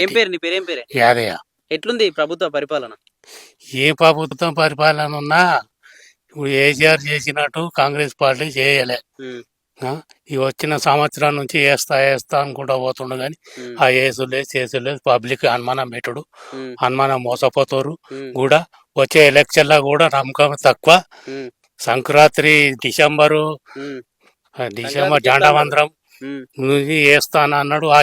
ఏం పేరు నీ పేరేం పేరే? యాదయ్య. ఎట్లుంది ప్రభుత్వ పరిపాలన? ఏ ప్రభుత్వం పరిపాలన ఉన్నా ఇప్పుడు కేసీఆర్ చేసినట్టు కాంగ్రెస్ పార్టీ చేయలే. ఉమ్, ఈ వచ్చిన సంవత్సరం నుంచి వేస్తా అనుకుంటా పోతుండు కానీ ఉమ్, ఆ చేసులేదు పబ్లిక్ అనుమానం పెట్టుడు, ఉమ్, అనుమానం మోసపోతారు ఉమ్, కూడా. వచ్చే ఎలక్షన్లో కూడా నమ్మకం తక్కువ. ఉమ్, సంక్రాంతి డిసెంబర్ ఉమ్, డిసెంబర్ సంక్రాంతికి ఎట్లా అన్నాడు? జాండవంద్రం ఉమ్, నుంచి వేస్తాను అన్నాడు. ఆ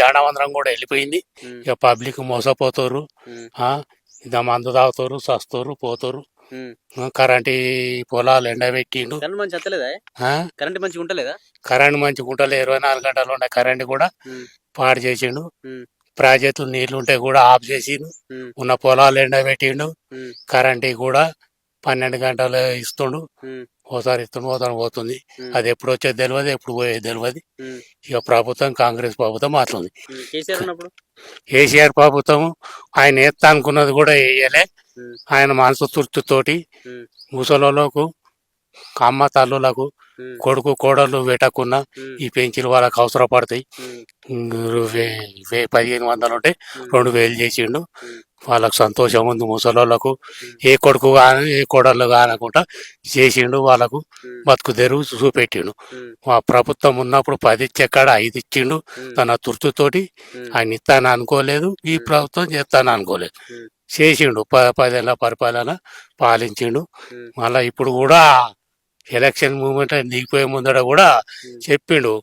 జాండవంద్రం కూడా వెళ్ళిపోయింది. ఉమ్, ఇక పబ్లిక్ మోసపోతారు. ఉమ్, ఇక మందు తాగుతారు, సస్తారు, పోతారు. ఉమ్. కరెంటు పొలాలు ఎండబెట్టిండు. కరెంట్ మంచి వస్తలేదా? కరెంట్ మంచిగా ఉంటలేదా? కరెంట్ మంచిగా ఉంటలే, 24 గంటలు ఉండే కరెంట్ కూడా ఉమ్, పాడు చేసిండు. ఉమ్, ప్రాజెక్టులు నీళ్లు ఉంటే కూడా ఆఫ్ చేసిండు. ఉమ్, ఉన్న పొలాలు ఎండబెట్టిండు. ఉమ్, కరెంట్ కూడా 12 గంటలు ఇస్తుండు. ఉమ్, ఓసారి ఇస్తుండు, ఓసారి పోతుంది. ఉమ్, అది ఎప్పుడు వచ్చేది తెలియదు, ఎప్పుడు పోయేది తెలియదు. ఉమ్, ఇక ప్రభుత్వం కాంగ్రెస్ ప్రభుత్వం మాట్లాడింది. ఉమ్. కేసీఆర్ ఉన్నప్పుడు? కేసీఆర్ ప్రభుత్వం ఆయన వేస్తా అనుకున్నది కూడా వేయలే. ఉమ్, ఆయన మనసు తృప్తితోటి ఉమ్, ముసలోళ్ళకు, అమ్మ తల్లులకు, ఉమ్, కొడుకు కోడళ్ళు పెట్టకున్నా ఉమ్, ఈ పెంచులు వాళ్ళకి అవసరపడతాయి. ఉమ్, 1500 ఉంటే ఉమ్, 2000 చేసిండు. ఉమ్, వాళ్ళకు సంతోషం ఉంది. ముసలోళ్ళకు ఉమ్, ఏ కొడుకు కానీ ఏ కోడళ్ళు కానకుండా చేసిండు. వాళ్ళకు ఉమ్, బతుకు తెరువు చూపెట్టిండు. ఉమ్, మా ప్రభుత్వం ఉన్నప్పుడు 10 ఇచ్చేకాడ 5 ఇచ్చిండు. ఉమ్, తన తృప్తితోటి. ఉమ్, ఆయన ఇస్తాను అనుకోలేదు, ఈ ప్రభుత్వం చేస్తాను అనుకోలేదు. ఉమ్, చేసిండు. 10 ఏళ్ళ పరిపాలన పాలించిండు. ఉమ్, మళ్ళీ ఇప్పుడు కూడా ఎలక్షన్ మూమెంట్ దిగిపోయే ముందర కూడా ఉమ్, చెప్పిండు,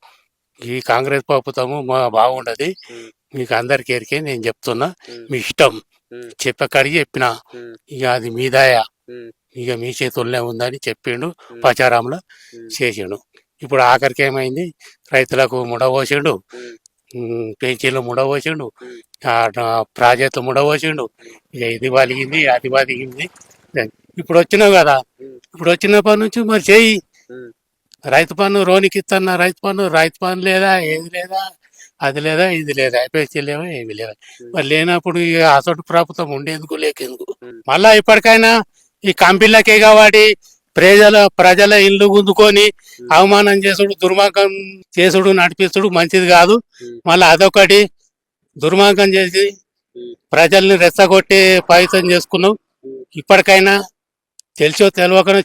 ఈ కాంగ్రెస్ ప్రభుత్వము బాగుండదు, ఉమ్, మీకు అందరికి ఎరికే, నేను చెప్తున్నా, ఉమ్, మీ ఇష్టం, ఉమ్, చెప్పకడిగి చెప్పిన, ఉమ్, ఇక అది మీదాయ, ఉమ్, ఇక మీ చేతుల్లోనే ఉందని చెప్పిండు. ఉమ్, ప్రచారంలో ఉమ్, చేసిండు. ఇప్పుడు ఆఖరికి ఏమైంది, రైతులకు ముడవోసిండు, ఉమ్, పెంచీలు ముడవోసిండు, ఉమ్, ప్రాజెక్టు ముడవోసిండు. ఇక ఇది వలిగింది, అది వలిగింది. ఇప్పుడు వచ్చినావు కదా, ఉమ్, ఇప్పుడు వచ్చినప్పటి నుంచి మరి చెయ్యి. ఉమ్, రైతు పన్ను రోనికి ఇస్తున్నా, రైతు పన్ను లేదా, ఏది లేదా, అది లేదా, ఇది లేదా, పెంచలేవా, ఏమి లేవా. మరి లేనప్పుడు ఇక అసలు ప్రభుత్వం ఉండేందుకు, లేకెందుకు. ఉమ్, మళ్ళా ఇప్పటికైనా ఈ కంపెనీలకే కాబట్టి ప్రజల ఇల్లు గుందుకొని అవమానం చేసుడు, దుర్మార్గం చేసుడు, నడిపిస్తుడు మంచిది కాదు. ఉమ్, మళ్ళీ అదొకటి దుర్మార్గం చేసి ఉమ్, ప్రజల్ని రెచ్చగొట్టి పైతం చేసుకున్నావు. ఉమ్, ఇప్పటికైనా తెలిసో తెలియకనో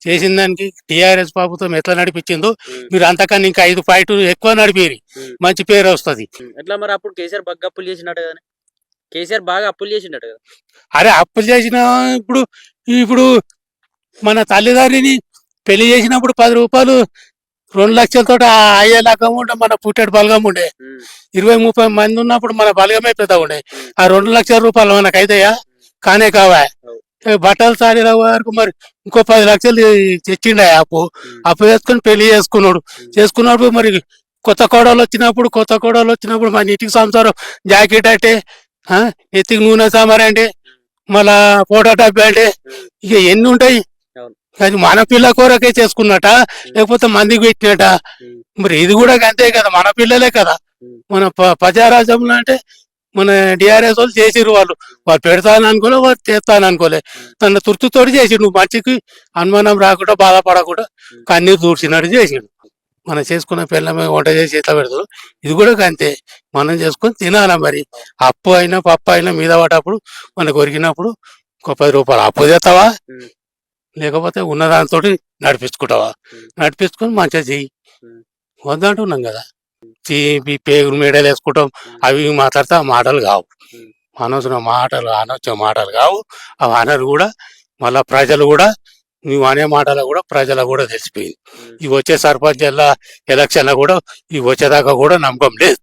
చేసిన దానికి టీఆర్ఎస్ ప్రభుత్వం ఎట్లా నడిపించిందో ఉమ్, మీరు అంతకన్నా ఇంకా 5 పాయింట్లు ఎక్కువ నడిపిరి, ఉమ్. మంచి పేరు వస్తుంది. ఎట్లా మరి అప్పుడు కేసీఆర్ బాగా అప్పులు చేసినట్టు కదా? కేసీఆర్ బాగా అప్పులు చేసినట్టు కదా? అరే అప్పులు చేసిన ఇప్పుడు ఇప్పుడు మన తల్లిదండ్రిని పెళ్లి చేసినప్పుడు 10 రూపాయలు 2 లక్షలతో అయ్యేలాగా ఉండే మన పుట్టెడు బలగం ఉండే. ఉమ్, 20-30 మంది ఉన్నప్పుడు మన బలగమే పెద్ద ఉండే. ఉమ్, ఆ 2 లక్షల రూపాయలు మనకైతాయా? కానే కావా. అవును. బట్టలు సారీల వరకు మరి ఇంకో 10 లక్షలు తెచ్చిండే అప్పు. ఉమ్, అప్పు చేసుకుని పెళ్లి చేసుకున్నప్పుడు మరి కొత్త కోడలు వచ్చినప్పుడు మన ఇంటికి సంసారం జాకెట్ అంటే, ఎత్తికి నూనె సామార్ అంటే, మళ్ళా ఫోటో డబ్బి అంటే, ఉమ్, ఇక ఎన్ని ఉంటాయి. అవును. అది మన పిల్ల కోరకే చేసుకున్నట, లేకపోతే మందికి పెట్టినట. ఉమ్, మరి ఇది కూడా అంతే కదా, మన పిల్లలే కదా. ఉమ్, మన ప్రజారాజ్యంలో అంటే మన డిఆర్ఎస్ వాళ్ళు చేసిరు. వాళ్ళు పెడతాను అనుకోలే, వాళ్ళు చేస్తాను అనుకోలే. తన తృప్తితోటి చేసిండు. నువ్వు మంచికి అనుమానం రాకుండా, బాధపడకుండా కన్నీరు దూడ్చినట్టు చేసిండు. మనం చేసుకున్న పిల్లమే వంట చేసి ఎట్లా పెడతాడు, ఇది కూడా అంతే. మనం చేసుకొని తినాలా. మరి అప్పు అయినా పప్పు అయినా మీద పడ్డప్పుడు మనకు ఒరిగినప్పుడు ఒక 10 రూపాయలు అప్పు చేస్తావా, ఉమ్, లేకపోతే ఉన్నదానితో నడిపించుకుంటావా. ఉమ్, నడిపించుకొని మంచిగా చెయ్యి. ఉమ్, వద్దంటున్నాం కదా. పేగులు మేడలు వేసుకుంటాం, అవి మాట్లాడితే ఆ మాటలు కావు. ఉమ్, అనవసరం మాటలు కావు. అవి అనరు కూడా. మళ్ళా ప్రజలు కూడా నువ్వు అనే మాటలు కూడా ప్రజలకు కూడా తెలిసిపోయింది. ఉమ్. ఈ వచ్చే సర్పంచ్ ఎలక్షన్ కూడా ఈ వచ్చేదాకా కూడా నమ్మకం లేదు.